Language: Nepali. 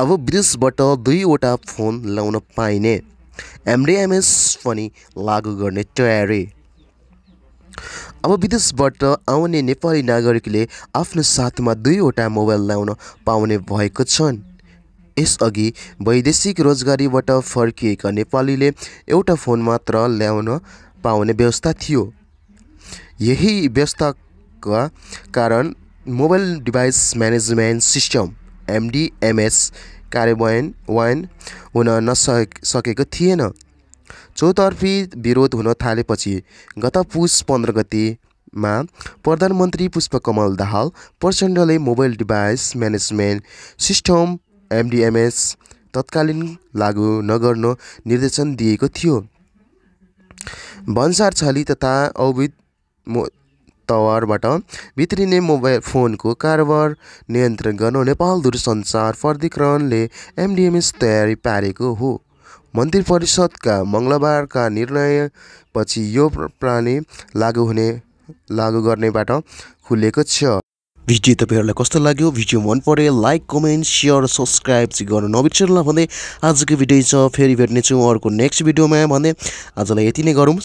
अब विदेशबाट दुईवटा फोन ल्याउन पाइने एमडीएमएस पनि लागू गर्ने तयारी। अब विदेशबाट आउने नेपाली नागरिकले आफ्नो साथमा दुईवटा मोबाइल ल्याउन पाउने भएको छन्। यसअघि वैदेशिक रोजगारीबाट फर्किएका नेपालीले एउटा फोन मात्र ल्याउन पाउने व्यवस्था थियो। यही व्यवस्थाका कारण mobile device management system MDMS कार्यान्वयन हुन नसकेको थिएन। चौतर्फी विरोध हुन थालेपछि गत पुस 15 गतेमा प्रधानमन्त्री पुष्पकमल दाहाल प्रचण्डले mobile device management system MDMS तत्कालीन लागू नगर्न निर्देशन दिएको थियो। भन्सार छली तथा अवैध तवरबाट भित्रिने मोबाइल फोनको कारोबार नियन्त्रण गर्न नेपाल दूरसञ्चार प्राधिकरणले एमडीएमएस तयारी पारेको हो। मन्त्री परिषदका मङ्गलबारका निर्णयपछि यो प्रणाली लागू गर्नेबाट खुलेको छ। भिडियो तपाईहरुलाई कस्तो लाग्यो? भिडियो मन परे लाइक कमेन्ट शेयर र सब्स्क्राइब चाहिँ गर्न नबिर्सनु भन्दै आजको भिडियो छ। फेरि भेट्नेछु अर्को नेक्स्ट भिडियोमा भन्दै आजलाई यति नै गरौँ।